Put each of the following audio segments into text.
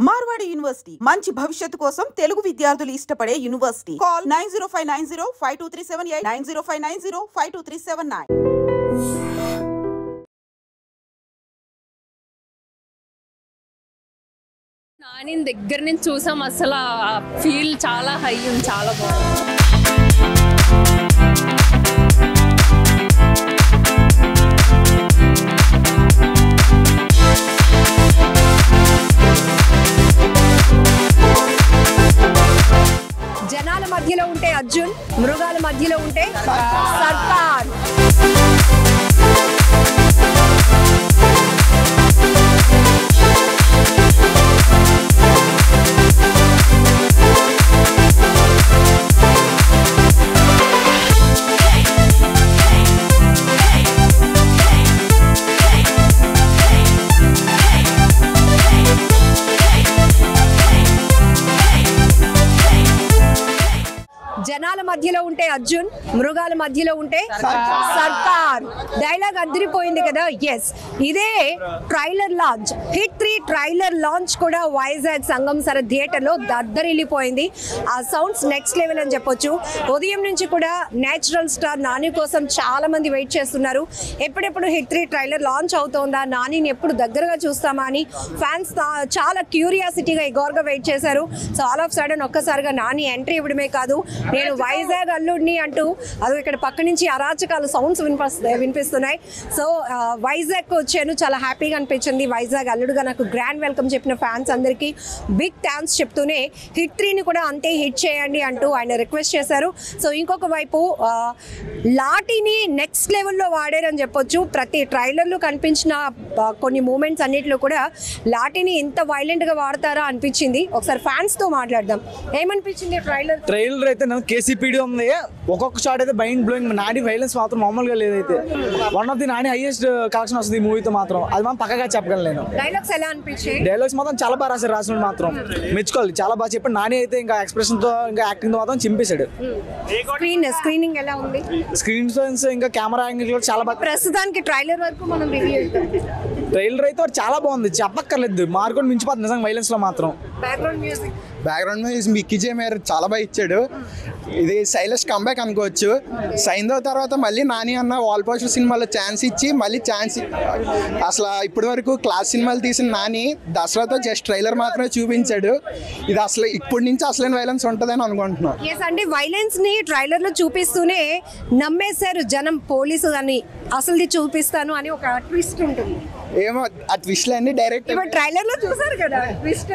Marwadi university మంచి భవిష్యత్తు కోసం తెలుగు విద్యార్థులు ఇష్టపడే యూనివర్సిటీ. కాల్ 9059052378 9059052379. నాని దగ్గర నుంచి చూసాం, అసలు ఫీల్ చాలా హై ఉంది, చాలా బాగుంది. జనాల మధ్యలో ఉంటే అర్జున్, మృగాల మధ్యలో ఉంటే సర్కార్. జనాల మధ్యలో ఉంటే అర్జున్, మృగాల మధ్యలో ఉంటే సర్కార్. డైలాగ్ అదిరిపోయింది కదా. ఎస్, ఇదే trailer launch, hit 3 trailer launch కూడా వైజాగ్ సంగంసర థియేటర్లో దద్దరిల్లిపోయింది. ఆ సౌండ్స్ నెక్స్ట్ లెవెల్ అని చెప్పొచ్చు. ఉదయం నుంచి కూడా నేచురల్ స్టార్ నాని కోసం చాలా మంది వెయిట్ చేస్తున్నారు. ఎప్పుడెప్పుడు హిట్ 3 ట్రైలర్ లాంచ్ అవుతోందా, నానిని ఎప్పుడు దగ్గరగా చూస్తామా అని ఫ్యాన్స్ చాలా క్యూరియాసిటీగా ఎగోర్గా వెయిట్ చేశారు. సో ఆల్ ఆఫ్ సడన్ ఒక్కసారిగా నాని ఎంట్రీ ఇవ్వడమే కాదు, నేను వైజాగ్ అల్లుడిని అంటూ అది ఇక్కడ పక్క నుంచి అరాచకాలు సౌండ్స్ వినిపిస్తున్నాయి. సో వైజాగ్ వచ్చాను, చాలా హ్యాపీగా అనిపించింది. వైజాగ్ అల్లుడుగా నాకు గ్రాండ్ వెల్కమ్ చెప్పిన ఫ్యాన్స్ అందరికీ బిగ్ థ్యాంక్స్ చెప్తూనే హిట్ 3ని కూడా అంతే హిట్ చేయండి అంటూ ఆయన రిక్వెస్ట్ చేశారు. సో ఇంకొక వైపు లాఠీని నెక్స్ట్ లెవెల్లో వాడారని చెప్పొచ్చు. ప్రతి ట్రైలర్లో కనిపించిన కొన్ని మూమెంట్స్ అన్నిటిలో కూడా లాఠీని ఇంత వైలెంట్గా వాడతారా అనిపించింది. ఒకసారి ఫ్యాన్స్తో మాట్లాడదాం. ఏమనిపించింది ట్రైలర్ అయితే కేసీపీడీ ఉంది. ఒక్కొక్క షాట్ అయితే మైండ్ బ్లోయింగ్. నాని వైలెన్స్ మాత్రం మామూలుగా లేదైతే. One of the Nani highest collection వస్తుంది ఈ మూవీతో మాత్రం. అది మనం పక్కగా చెప్పగలను. డైలాగ్స్ ఎలా అనిపించాయి? డైలాగ్స్ మాత్రం చాలా బాగా రాశారు. రాసిన మాత్రం మెచ్చుకోవాలి, చాలా బాగా చెప్పాడు. నాని అయితే ఇంకా ఎక్స్ప్రెషన్ తో ఇంకా యాక్టింగ్ తో మాత్రం చింపేశాడు. స్క్రీనింగ్ ఎలా ఉంది? స్క్రీన్ సెన్స్ ఇంకా కెమెరా యాంగిల్ కూడా చాలా బాగా. ప్రస్తుతానికి ట్రైలర్ వరకు మనం రివ్యూ చేద్దాం. ట్రైలర్ అయితే చాలా బాగుంది, చెప్పక్కర్లేదు. మార్కొని మించిపోతుంది నిజంగా వైలెన్స్ లో మాత్రం. బ్యాక్గ్రౌండ్ మ్యూజిక్ మిక్కీ జే మేయర్ చాలా బాగా ఇచ్చాడు. ఇది సైలెస్ కంబ్యాక్ అనుకోవచ్చు. సైందో తర్వాత మళ్ళీ నాని అన్న వాల్ పోస్టర్ సినిమాలో ఛాన్స్ ఇచ్చి మళ్ళీ ఛాన్స్ అసలు ఇప్పటి వరకు క్లాస్ సినిమాలు తీసిన నాని దసరాతో జస్ట్ ట్రైలర్ మాత్రమే చూపించాడు. ఇది అసలు ఇప్పటి నుంచి అసలైన వైలెన్స్ ఉంటుందని అనుకుంటున్నాను. అంటే వైలెన్స్ ని ట్రైలర్ లో చూపిస్తూనే నమ్మేశారు జనం. పోలీసు అని అసలుది చూపిస్తాను అని ఒక ట్విస్ట్ ఉంటుంది. ఏమో ఆ ట్విస్ట్ అన్ని డైరెక్ట్ ట్రైలర్ లో చూసారు కదా, ట్విస్ట్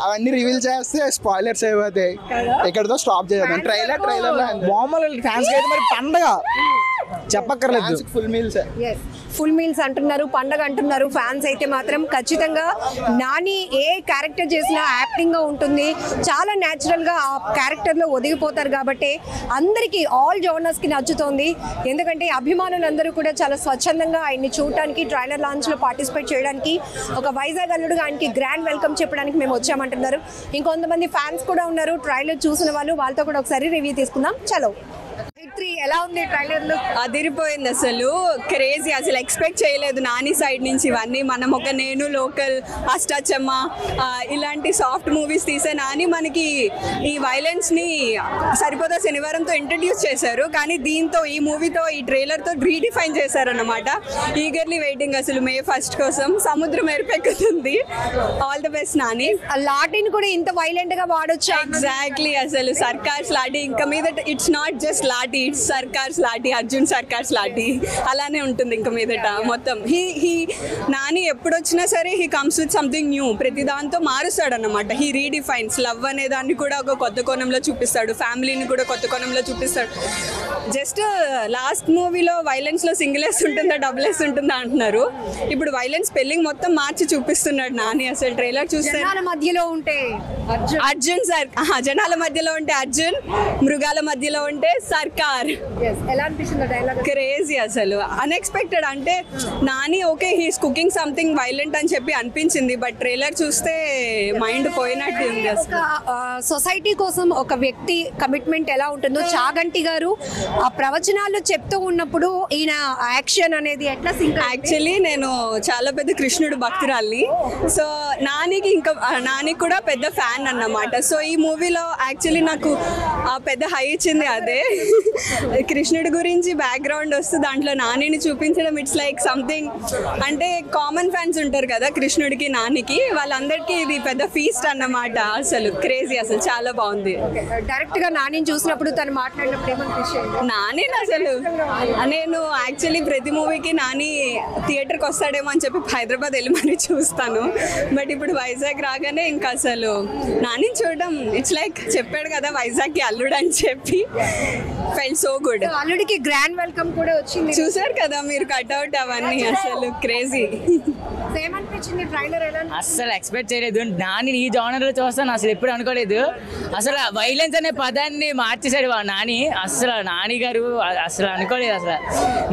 అవన్నీ రివీల్ చేస్తే స్పాయిలర్స్ అయిపోతాయి. ఎక్కడితో స్టాప్ చేద్దాం. ట్రైలర్ మామూలు ఫ్యాన్స్ అయితే మరి పండగ చెప్పక్కర్లేదు. ఫుల్ మీల్స్ అంటున్నారు, పండగ అంటున్నారు. ఫ్యాన్స్ అయితే మాత్రం ఖచ్చితంగా నాని ఏ క్యారెక్టర్ చేసినా యాక్టింగ్ గా ఉంటుంది. చాలా న్యాచురల్ గా ఆ క్యారెక్టర్ లో ఒదిగిపోతారు కాబట్టి అందరికీ ఆల్ జోనర్స్ కి నచ్చుతోంది. ఎందుకంటే అభిమానులందరూ కూడా చాలా స్వచ్ఛందంగా ఆయన్ని చూడటానికి, ట్రైలర్ లాంచ్ లో పార్టిసిపేట్ చేయడానికి, ఒక వైజాగ్ అల్లుడుగా ఆయనకి గ్రాండ్ వెల్కమ్ చెప్పడానికి మేము వచ్చామంటున్నారు. ఇంకొంతమంది ఫ్యాన్స్ కూడా ఉన్నారు, ట్రైలర్ చూసిన వాళ్ళు. వాళ్ళతో కూడా ఒకసారి రివ్యూ తీసుకుందాం. చలో, హిట్ 3 ఎలా ఉంది ట్రైలర్ లో? అదిరిపోయింది అసలు. క్రేజీ, అసలు ఎక్స్పెక్ట్ చేయలేదు నాని సైడ్ నుంచి ఇవన్నీ. మనం ఒక నేను లోకల్, అష్టాచమ్మ ఇలాంటి సాఫ్ట్ మూవీస్ తీసే నాని మనకి ఈ వైలెన్స్ ని సరిపోతా శనివారంతో ఇంట్రడ్యూస్ చేశారు. కానీ దీంతో, ఈ మూవీతో, ఈ ట్రైలర్ తో రీడిఫైన్ చేశారన్నమాట. ఈగర్లీ వెయిటింగ్ అసలు May 1 కోసం. సముద్రం ఎరుపెక్కుతుంది. All the best Nani. లాఠీని కూడా ఇంత వైలెంట్ గా వాడొచ్చు. ఎగ్జాక్ట్లీ, అసలు సర్కార్స్ లాఠీ. ఇంకా మీద it's not just lathi, it's Circars lathi, Arjun Circars lathi. అలానే ఉంటుంది ఇంకా మీదట మొత్తం. నాని ఎప్పుడొచ్చినా సరే he comes with something new. ప్రతి దాంతో మారుస్తాడు అన్నమాట. హీ రీడిఫైన్స్. లవ్ అనే దాన్ని కూడా ఒక కొత్త కోణంలో చూపిస్తాడు, ఫ్యామిలీని కూడా కొత్త కోణంలో చూపిస్తాడు. జస్ట్ లాస్ట్ మూవీలో వైలెన్స్ లో సింగిల్ ఎస్ ఉంటుందా, డబుల్ ఎస్ ఉంటుందా అంటున్నారు. ఇప్పుడు వైలెన్స్ స్పెల్లింగ్ మొత్తం మార్చి చూపిస్తున్నాడు నాని. అసలు ట్రైలర్ చూస్తే జనాల మధ్యలో ఉంటే అర్జున్ సార్, జనాల మధ్యలో ఉంటే అర్జున్, మృగాల మధ్యలో ఉంటే సర్కార్. ఎలా అనిపిస్తుంది డైలాగ్? క్రేజీ అసలు, అన్ఎక్స్పెక్టెడ్. అంటే Nani okay he's cooking something violent అని చెప్పి అనిపించింది, బట్ ట్రైలర్ చూస్తే మైండ్ పోయినట్టు ఉంది. సొసైటీ కోసం ఒక వ్యక్తి కమిట్మెంట్ ఎలా ఉంటుందో చాగంటి గారు ఆ ప్రవచనాలు చెప్తూ ఉన్నప్పుడు ఈయన యాక్షన్ అనేది ఎట్లా సింక్? యాక్చువల్లీ నేను చాలా పెద్ద కృష్ణుడు భక్తురాల్ని. సో నానికి కూడా పెద్ద ఫ్యాన్ అన్నమాట. సో ఈ మూవీలో యాక్చువల్లీ నాకు పెద్ద హై ఇచ్చింది అదే. కృష్ణుడి గురించి బ్యాక్గ్రౌండ్ వస్తూ దాంట్లో నానిని చూపించడం ఇట్స్ లైక్ సంథింగ్. అంటే కామన్ ఫ్యాన్స్ ఉంటారు కదా కృష్ణుడికి నానికి, వాళ్ళందరికీ ఇది పెద్ద ఫీస్ట్ అన్నమాట. అసలు క్రేజీ, అసలు చాలా బాగుంది. డైరెక్ట్ గా నాని చూసినప్పుడు తను మాట్లాడినప్పుడు ఏమనిపించింది? నాని అసలు నేను యాక్చువల్లీ ప్రతి మూవీకి నాని థియేటర్కి వస్తాడేమో అని చెప్పి హైదరాబాద్ వెళ్ళి మరీ చూస్తాను. బట్ ఇప్పుడు వైజాగ్ రాగానే ఇంకా అసలు నాని చూడడం ఇట్స్ లైక్ చెప్పాడు కదా వైజాగ్కి అల్లుడు అని చెప్పి, ఫెల్ సో గుడ్. అల్లుడికి గ్రాండ్ వెల్కమ్ కూడా వచ్చింది, చూసారు కదా మీరు కట్అవుట్ అవన్నీ, అసలు క్రేజీ. ఏమనిపించింది ట్రైలర్? ఎలా అస్సలు ఎక్స్పెక్ట్ చేయలేదు. నాని ఈ జానర్ లో చూస్తాను అసలు ఎప్పుడు అనుకోలేదు. అసలు వైలెన్స్ అనే పదాన్ని మార్చేశాడు నాని. అసలు నాని గారు అసలు అనుకోలేదు. అసలు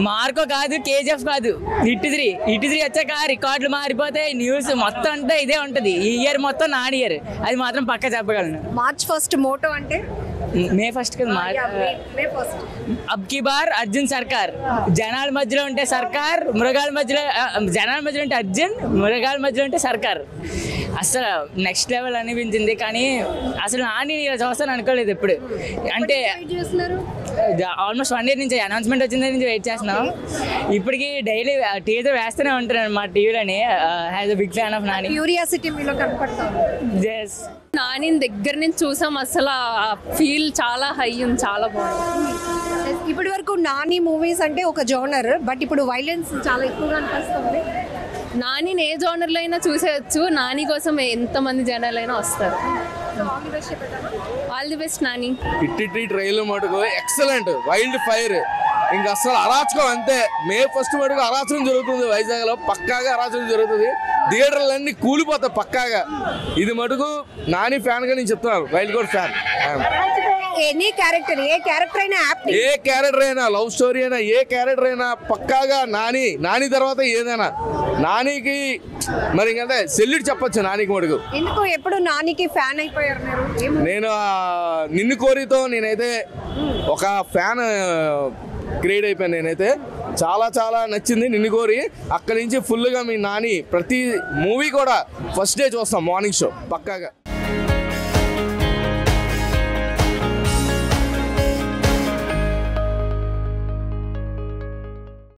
మార్కో కాదు, కేజీఎఫ్ కాదు, హిట్ 3 వచ్చాక రికార్డులు మారిపోతాయి. న్యూస్ మొత్తం అంతా ఇదే ఉంటది. ఈ ఇయర్ మొత్తం నాని ఇయర్, అది మాత్రం పక్క చెప్పగలను. మార్చ్ 1 మోటో అంటే మే 1 కదా. అబ్ కి బార్ అర్జున్ సర్కార్. జనాల మధ్యలో ఉంటే సర్కార్, మృగాల మధ్యలో జనాల మధ్యలో ఉంటే అర్జున్, మృగాల మధ్యలో ఉంటే సర్కార్. అసలు నెక్స్ట్ లెవెల్ అనిపించింది. కానీ అసలు నాని ఇలా చూస్తాను అనుకోలేదు ఎప్పుడు. అంటే ఆల్మోస్ట్ 1 year నుంచి అనౌన్స్మెంట్ వచ్చిన నుంచి వెయిట్ చేస్తున్నాం. ఇప్పటికి డైలీ టీజర్ వేస్తూనే ఉంటాను మా టీవీలోని. Has a big fan of Nani. Curiosity మీలో కనపడుతుంది. నాని దగ్గర నుంచి చూసాం, అసలు ఫీల్ చాలా హై ఉంది, చాలా బాగుంది. ఇప్పటి వరకు నాని మూవీస్ అంటే ఒక జోనర్, బట్ ఇప్పుడు వైలెన్స్ చాలా ఎక్కువగా అనిపిస్తుంది. నానిని ఏ జోనర్లో అయినా చూసేయచ్చు. నాని కోసం ఎంతమంది జనాలైనా వస్తారు. All the best Nani. ఇట్టి ట్రైలర్ మటుకు ఎక్సలెంట్, వైల్డ్ ఫైర్. ఇంకా అసలు అరాచకం అంతే. మే 1 మటుకు అరాచకం జరుగుతుంది వైజాగ్ లో, పక్కాగా అరాచకం జరుగుతుంది. థియేటర్లన్నీ కూలిపోతాయి పక్కాగా. ఇది మటుకు నాని ఫ్యాన్ గా నేను చెప్తున్నాను, wild coat fan. Any character, ఏ క్యారెక్టర్ అయినా ఏ క్యారెక్టర్ అయినా, లవ్ స్టోరీ అయినా, ఏ క్యారెక్టర్ అయినా పక్కాగా నాని తర్వాత ఏదైనా నానికి మరి ఇంకంటే సెల్యూట్ చెప్పొచ్చు నానికి మటుకు. ఎందుకు ఎప్పుడు నానికి ఫ్యాన్ అయిపోయారు మీరు? నేను నిన్ను కోరితో నేనైతే ఒక ఫ్యాన్ క్రియేట్ అయిపోయాను. నేనైతే చాలా చాలా నచ్చింది నిన్ను కోరి. అక్కడి నుంచి ఫుల్గా మీ నాని ప్రతి మూవీ కూడా ఫస్ట్ డే చూస్తాం, మార్నింగ్ షో పక్కాగా.